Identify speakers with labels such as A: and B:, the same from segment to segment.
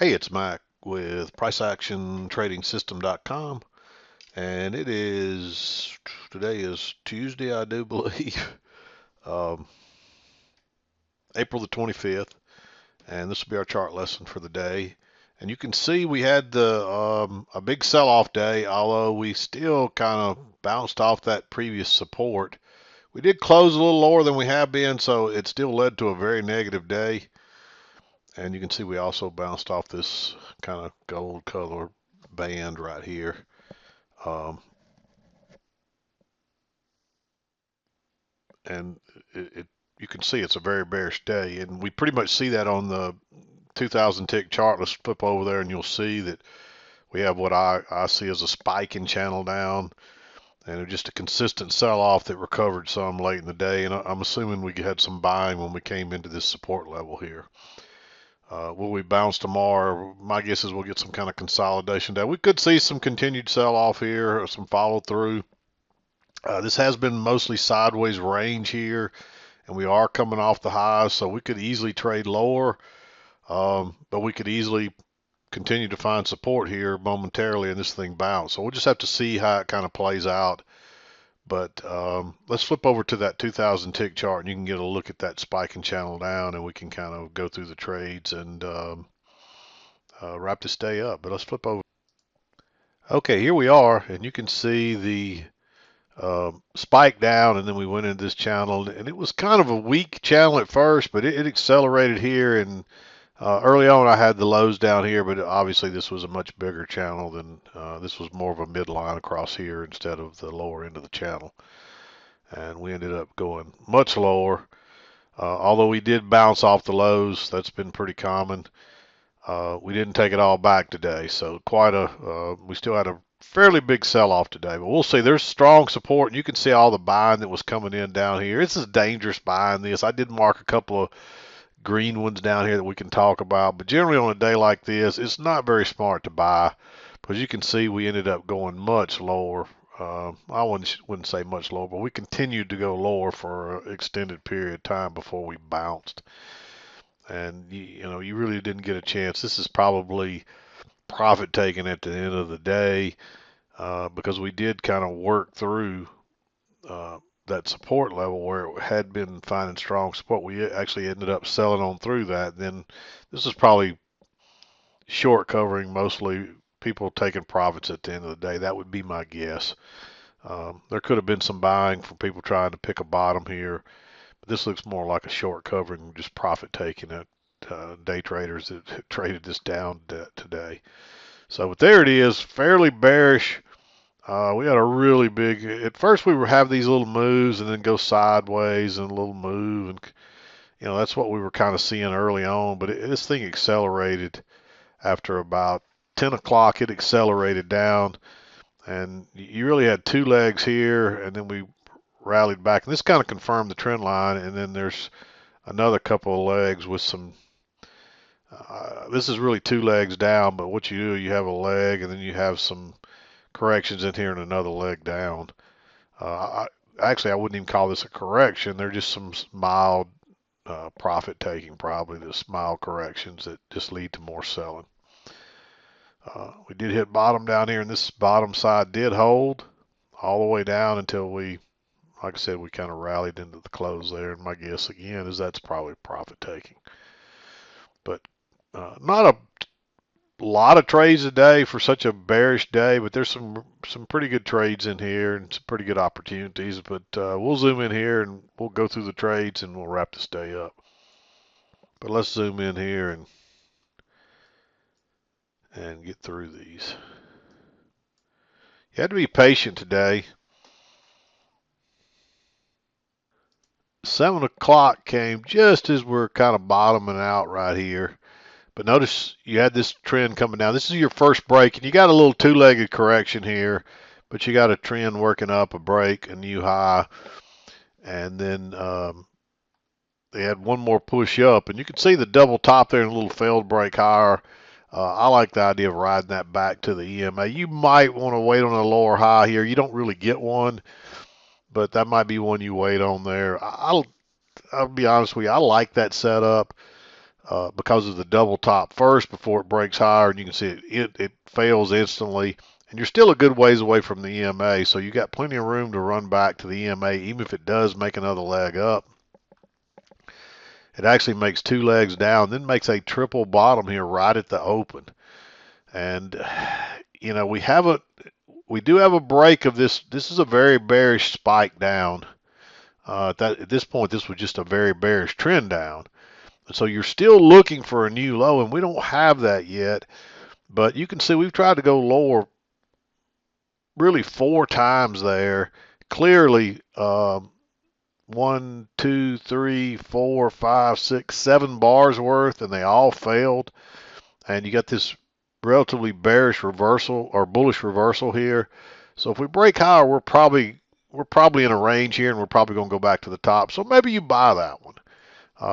A: Hey, it's Mac with PriceActionTradingSystem.com, and today is Tuesday, I do believe, um, April the 25th, and this will be our chart lesson for the day. And you can see we had a big sell-off day, although we still kind of bounced off that previous support. We did close a little lower than we have been, so it still led to a very negative day. And you can see we also bounced off this kind of gold color band right here. Um, and you can see it's a very bearish day, and we pretty much see that on the 2000 tick chart. Let's flip over there, and you'll see that we have what I see as a spiking channel down, and just a consistent sell-off that recovered some late in the day. And I'm assuming we had some buying when we came into this support level here. Will we bounce tomorrow? My guess is we'll get some kind of consolidation day. We could see some continued sell-off here, or some follow-through. This has been mostly sideways range here, and we are coming off the highs, so we could easily trade lower, but we could easily continue to find support here momentarily and this thing bounce. So we'll just have to see how it kind of plays out. But let's flip over to that 2000 tick chart, and you can get a look at that spiking channel down, and we can kind of go through the trades and wrap this day up. But let's flip over. Okay, here we are, and you can see the spike down, and then we went into this channel, and it was kind of a weak channel at first, but it accelerated here. And early on I had the lows down here, but obviously this was a much bigger channel than this was more of a midline across here instead of the lower end of the channel, and we ended up going much lower. Although we did bounce off the lows, that's been pretty common. We didn't take it all back today, so we still had a fairly big sell-off today. But we'll see. There's strong support, and you can see all the buying that was coming in down here. This is dangerous buying this. I did mark a couple of green ones down here that we can talk about, but generally on a day like this, it's not very smart to buy because you can see we ended up going much lower. I wouldn't say much lower, but we continued to go lower for an extended period of time before we bounced. And you really didn't get a chance. This is probably profit taking at the end of the day because we did kind of work through uh, that support level where it had been finding strong support. We actually ended up selling on through that. Then this is probably short covering, mostly people taking profits at the end of the day. That would be my guess. There could have been some buying from people trying to pick a bottom here, but this looks more like a short covering, just profit taking at day traders that traded this down today. So, but there it is, fairly bearish. We had a really big. At first, we were have these little moves and then go sideways and a little move, and that's what we were kind of seeing early on. But this thing accelerated after about 10 o'clock. It accelerated down, and you really had two legs here, and then we rallied back. And this kind of confirmed the trend line. And then there's another couple of legs with some. This is really two legs down, but what you do, you have a leg, and then you have some corrections in here and another leg down. Actually, I wouldn't even call this a correction. They're just some mild profit taking, probably the mild corrections that just lead to more selling. We did hit bottom down here, and this bottom side did hold all the way down until like I said, we kind of rallied into the close there. And my guess again is that's probably profit taking. But not a lot of trades a day for such a bearish day, but there's some pretty good trades in here and some pretty good opportunities. But we'll zoom in here and we'll go through the trades and we'll wrap this day up. But let's zoom in here and get through these. You had to be patient today. 7 o'clock came just as we're kind of bottoming out right here. But notice you had this trend coming down. This is your first break, and you got a little two-legged correction here, but you got a trend working up, a break, a new high, and then they had one more push up, and you can see the double top there and a little failed break higher. I like the idea of riding that back to the EMA. You might want to wait on a lower high here. You don't really get one, but that might be one you wait on there. I'll be honest with you. I like that setup. because of the double top first before it breaks higher, and you can see it fails instantly. And you're still a good ways away from the EMA, so you got plenty of room to run back to the EMA, even if it does make another leg up. It actually makes two legs down, then makes a triple bottom here right at the open. And you know, we do have a break of this. This is a very bearish spike down. At this point, this was just a very bearish trend down. So you're still looking for a new low, and we don't have that yet. But you can see we've tried to go lower really 4 times there. Clearly, 1, 2, 3, 4, 5, 6, 7 bars worth, and they all failed. And you got this relatively bearish reversal or bullish reversal here. So if we break higher, we're probably in a range here, and we're probably going to go back to the top. So maybe you buy that one.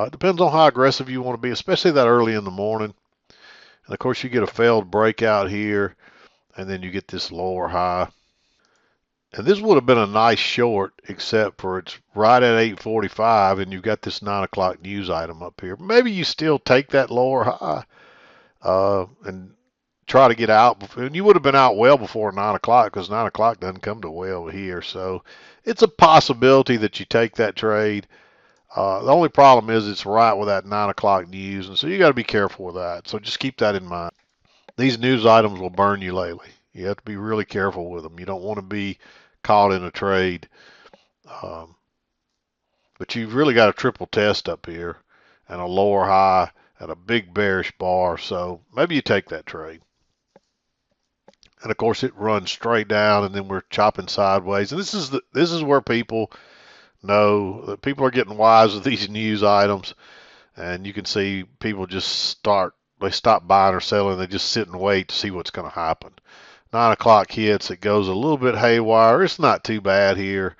A: It depends on how aggressive you want to be, especially that early in the morning. And of course, you get a failed breakout here, and then you get this lower high. And this would have been a nice short, except for it's right at 8:45, and you've got this 9 o'clock news item up here. Maybe you still take that lower high and try to get out. And you would have been out well before 9 o'clock, because 9 o'clock doesn't come to well here. So it's a possibility that you take that trade. The only problem is it's right with that 9 o'clock news, and so you got to be careful with that. So just keep that in mind. These news items will burn you lately. You have to be really careful with them. You don't want to be caught in a trade. Um, but you've really got a triple test up here and a lower high and a big bearish bar. So maybe you take that trade. And of course, it runs straight down, and then we're chopping sideways. And this is where people know that people are getting wise with these news items. And you can see people just they stop buying or selling. They just sit and wait to see what's going to happen. 9 o'clock hits, it goes a little bit haywire. It's not too bad here.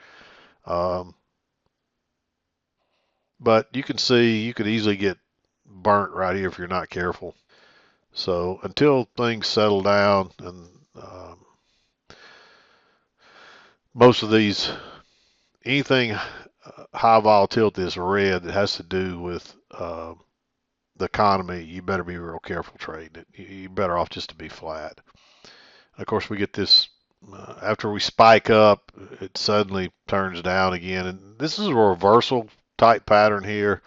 A: Um, but you can see you could easily get burnt right here if you're not careful. So until things settle down, and most of these, anything high volatility is red that has to do with the economy, you better be real careful trading it. You're better off just to be flat. And of course, we get this after we spike up, it suddenly turns down again. And this is a reversal type pattern here.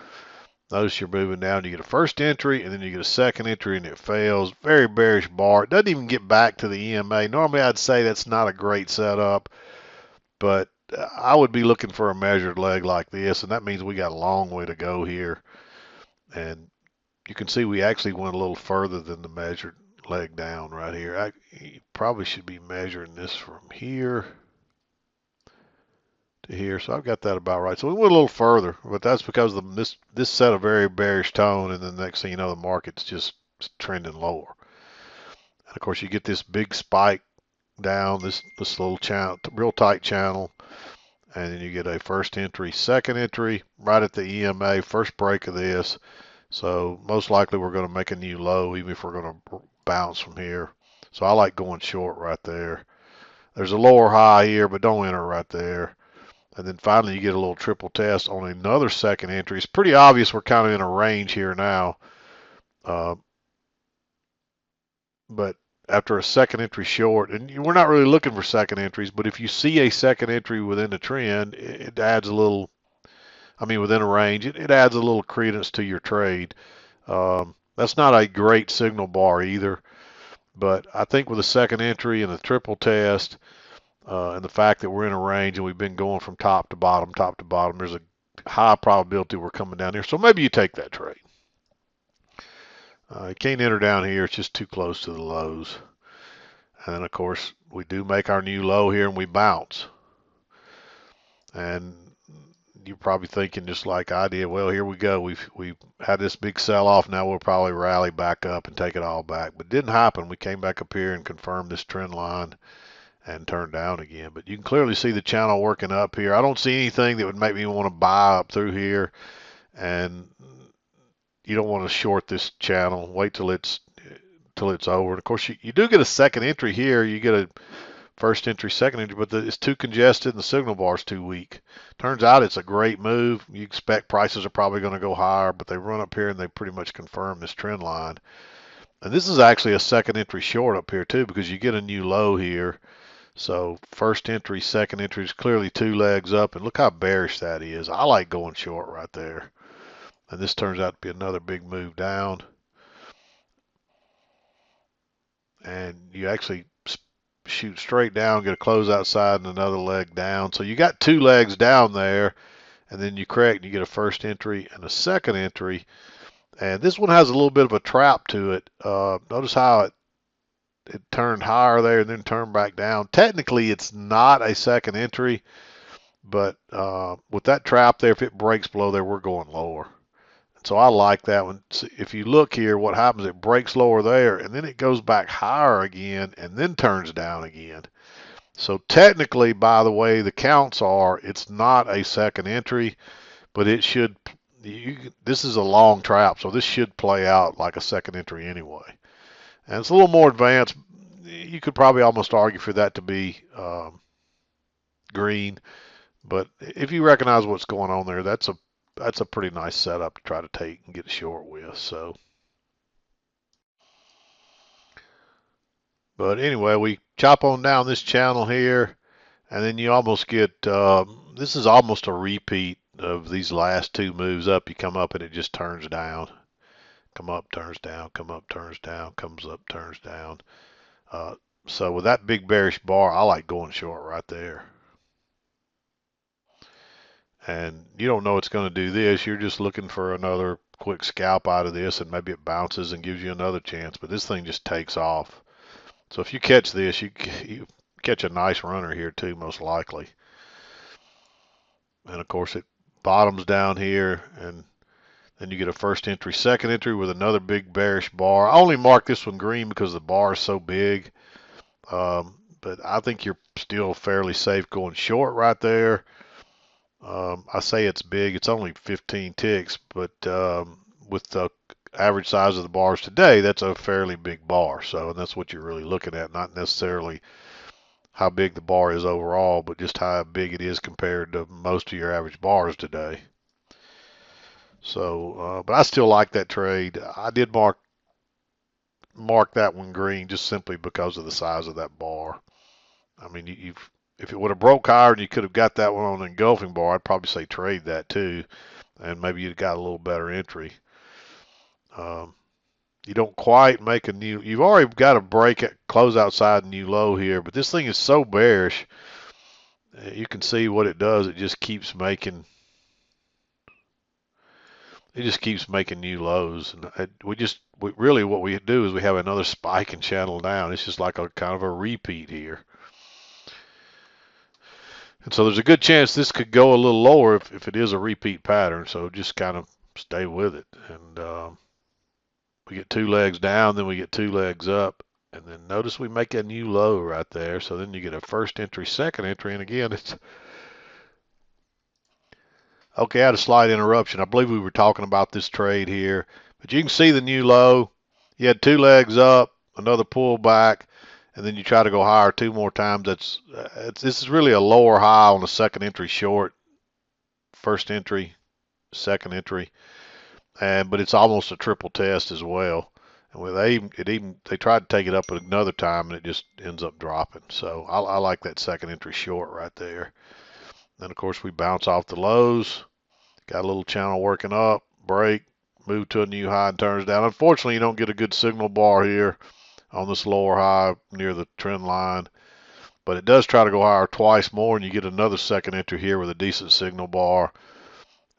A: Notice you're moving down. You get a first entry, and then you get a second entry, and it fails. Very bearish bar. It doesn't even get back to the EMA. Normally, I'd say that's not a great setup, but I would be looking for a measured leg like this, and that means we got a long way to go here. And you can see we actually went a little further than the measured leg down right here. You probably should be measuring this from here to here. So I've got that about right. So we went a little further, but that's because this set a very bearish tone, and then the next thing you know, the market's just trending lower. And of course, you get this big spike down this little channel, real tight channel, and then you get a first entry, second entry, right at the EMA, first break of this. So most likely we're going to make a new low, even if we're going to bounce from here. So I like going short right there. There's a lower high here, but don't enter right there. And then finally you get a little triple test on another second entry. It's pretty obvious we're kind of in a range here now. But after a second entry short, and we're not really looking for second entries, but if you see a second entry within a trend, it adds a little, within a range, it adds a little credence to your trade. That's not a great signal bar either, but I think with a second entry and a triple test, and the fact that we're in a range and we've been going from top to bottom, there's a high probability we're coming down here. So maybe you take that trade. You can't enter down here. It's just too close to the lows. And then, of course, we do make our new low here and we bounce. And you're probably thinking just like I did, well, here we go. We've had this big sell-off. Now we'll probably rally back up and take it all back. But it didn't happen. We came back up here and confirmed this trend line and turned down again. But you can clearly see the channel working up here. I don't see anything that would make me want to buy up through here. And you don't want to short this channel. Wait till it's over. And of course, you do get a second entry here. You get a first entry, second entry, but it's too congested and the signal bar is too weak. Turns out it's a great move. You expect prices are probably going to go higher, but they run up here and they pretty much confirm this trend line. And this is actually a second entry short up here too, because you get a new low here. So first entry, second entry is clearly 2 legs up, and look how bearish that is. I like going short right there. And this turns out to be another big move down. And you actually shoot straight down, get a close outside and another leg down. So you got 2 legs down there, and then you correct and you get a first entry and a second entry. And this one has a little bit of a trap to it. Notice how it turned higher there and then turned back down. Technically, it's not a second entry, but with that trap there, if it breaks below there, we're going lower. So I like that one. If you look here, what happens, it breaks lower there, and then it goes back higher again, and then turns down again. So technically, by the way the counts are, it's not a second entry, but it should, this is a long trap, so this should play out like a second entry anyway. And it's a little more advanced. You could probably almost argue for that to be green, but if you recognize what's going on there, that's a pretty nice setup to try to take and get short with. So, but anyway, we chop on down this channel here, and then you almost get this is almost a repeat of these last 2 moves up. You come up and it just turns down. Come up, turns down, come up, turns down, comes up, turns down. So with that big bearish bar, I like going short right there. And you don't know it's going to do this. You're just looking for another quick scalp out of this, and maybe it bounces and gives you another chance. But this thing just takes off. So if you catch this, you catch a nice runner here too, most likely. And of course, it bottoms down here, and then you get a first entry, second entry with another big bearish bar. I only mark this one green because the bar is so big. But I think you're still fairly safe going short right there. I say it's big. It's only 15 ticks, but with the average size of the bars today, that's a fairly big bar. So, and that's what you're really looking at, not necessarily how big the bar is overall, but just how big it is compared to most of your average bars today. So, but I still like that trade. I did mark that one green just simply because of the size of that bar. I mean, if it would have broke higher and you could have got that one on an engulfing bar, I'd probably say trade that too, and maybe you'd got a little better entry. You don't quite make a new, you've already got a break at close outside new low here, but this thing is so bearish. You can see what it does. It just keeps making new lows, and really what we do is we have another spike and channel down. It's just like a kind of a repeat here. And so there's a good chance this could go a little lower if it is a repeat pattern. So just kind of stay with it. And we get 2 legs down, then we get 2 legs up. And then notice we make a new low right there. So then you get a first entry, second entry. And again, it's okay. I had a slight interruption. I believe we were talking about this trade here. But you can see the new low. You had 2 legs up, another pullback, and then you try to go higher 2 more times. This is really a lower high on the second entry short, first entry, second entry, but it's almost a triple test as well. And they tried to take it up another time, and it just ends up dropping. So I like that second entry short right there. Then of course we bounce off the lows, got a little channel working up, break, move to a new high and turns down. Unfortunately, you don't get a good signal bar here on this lower high near the trend line, but it does try to go higher twice more, and you get another second entry here with a decent signal bar.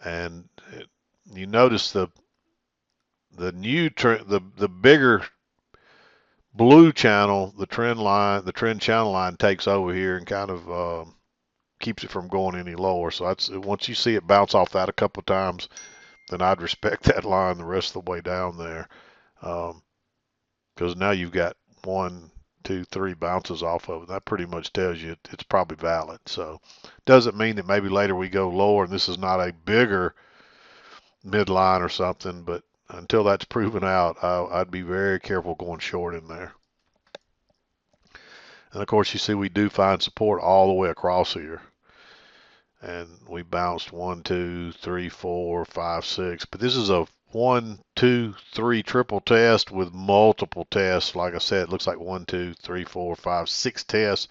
A: And you notice the bigger blue channel, the trend channel line takes over here and kind of keeps it from going any lower. So that's, once you see it bounce off that a couple of times, then I'd respect that line the rest of the way down there. Because now you've got 1, 2, 3 bounces off of it. That pretty much tells you it's probably valid. So doesn't mean that maybe later we go lower and this is not a bigger midline or something, but until that's proven out, I'd be very careful going short in there. And of course, you see we do find support all the way across here. And we bounced 1, 2, 3, 4, 5, 6. But this is a 1, 2, 3 triple test with multiple tests. Like I said, it looks like 1, 2, 3, 4, 5, 6 tests.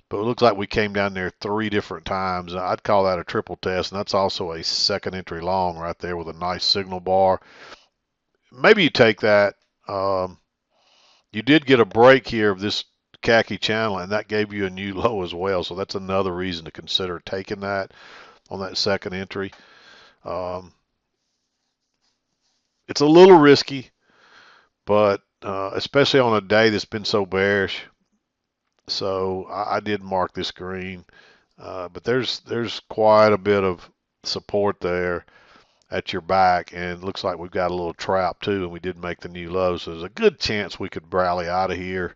A: But it looks like we came down there 3 different times. I'd call that a triple test, and that's also a second entry long right there with a nice signal bar. Maybe you take that. You did get a break here of this khaki channel, and that gave you a new low as well. So that's another reason to consider taking that on that second entry. It's a little risky, but especially on a day that's been so bearish. So I did mark this green, but there's quite a bit of support there at your back, and it looks like we've got a little trap too, and we did make the new low, so there's a good chance we could rally out of here.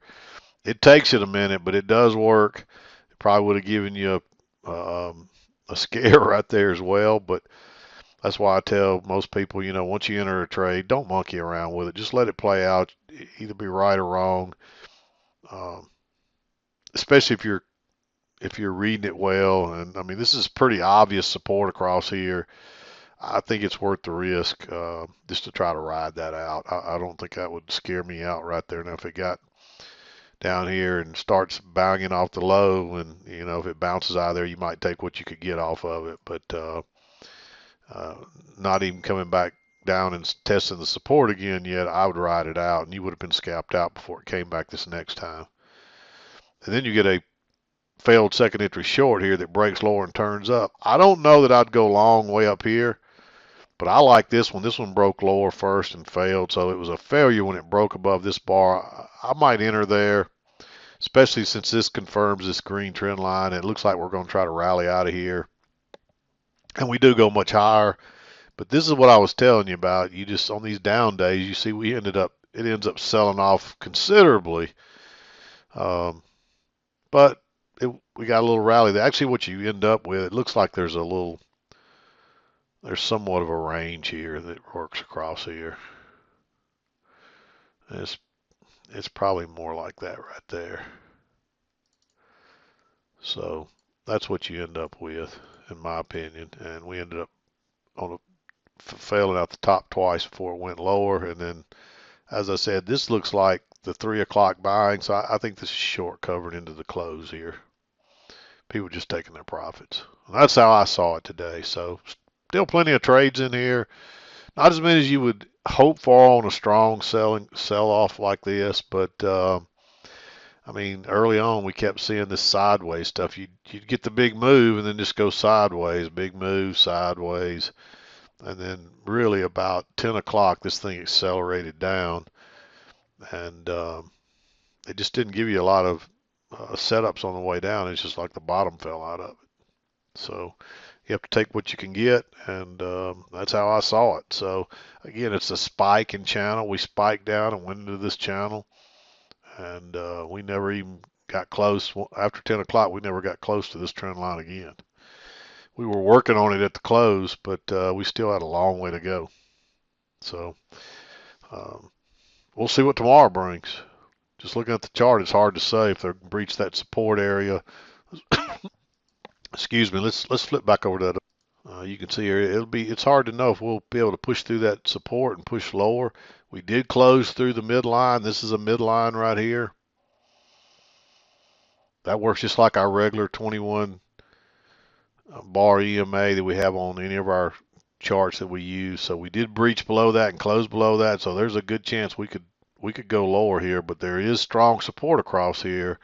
A: It takes it a minute, but it does work. It probably would have given you a scare right there as well, but that's why I tell most people, once you enter a trade, don't monkey around with it. Just let it play out, either be right or wrong. Especially if you're reading it well. And I mean, this is pretty obvious support across here. I think it's worth the risk just to try to ride that out. I don't think that would scare me out right there. Now, if it got down here and starts banging off the low, and if it bounces out of there, you might take what you could get off of it. But not even coming back down and testing the support again yet, I would ride it out, and you would have been scalped out before it came back this next time. And then you get a failed second entry short here that breaks lower and turns up. I don't know that I'd go long way up here, but I like this one. This one broke lower first and failed, so it was a failure when it broke above this bar. I might enter there, especially since this confirms this green trend line. It looks like we're going to try to rally out of here, and we do go much higher. But this is what I was telling you about. You just, on these down days, you see it ends up selling off considerably. But we got a little rally there. Actually, what you end up with, it looks like there's somewhat of a range here that works across here. And it's probably more like that right there. So that's what you end up with, in my opinion. And we ended up failing out the top twice before it went lower. And then, as I said, this looks like the 3 o'clock buying. So I think this is short covered into the close here. People just taking their profits. And that's how I saw it today. So still plenty of trades in here. Not as many as you would hope for on a strong sell-off like this, but I mean, early on we kept seeing this sideways stuff. You'd get the big move and then just go sideways, big move, sideways, and then really about 10 o'clock this thing accelerated down, and it just didn't give you a lot of setups on the way down. It's just like the bottom fell out of it. So you have to take what you can get, and that's how I saw it. So again, it's a spike in channel. We spiked down and went into this channel, and we never even got close. After 10 o'clock, we never got close to this trend line again. We were working on it at the close, but we still had a long way to go. So we'll see what tomorrow brings. Just looking at the chart, it's hard to say if they breach that support area. Excuse me. Let's flip back over to that. You can see here it's hard to know if we'll be able to push through that support and push lower. We did close through the midline. This is a midline right here. That works just like our regular 21 bar EMA that we have on any of our charts that we use. So we did breach below that and close below that. So there's a good chance we could go lower here, but there is strong support across here.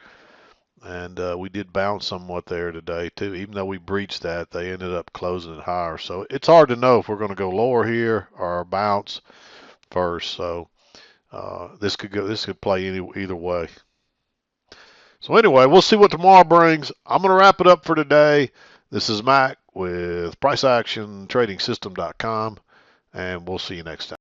A: And we did bounce somewhat there today too. Even though we breached that, they ended up closing it higher. So it's hard to know if we're going to go lower here or bounce first. So this could play either way. So anyway, we'll see what tomorrow brings. I'm going to wrap it up for today. This is Mac with PriceActionTradingSystem.com, and we'll see you next time.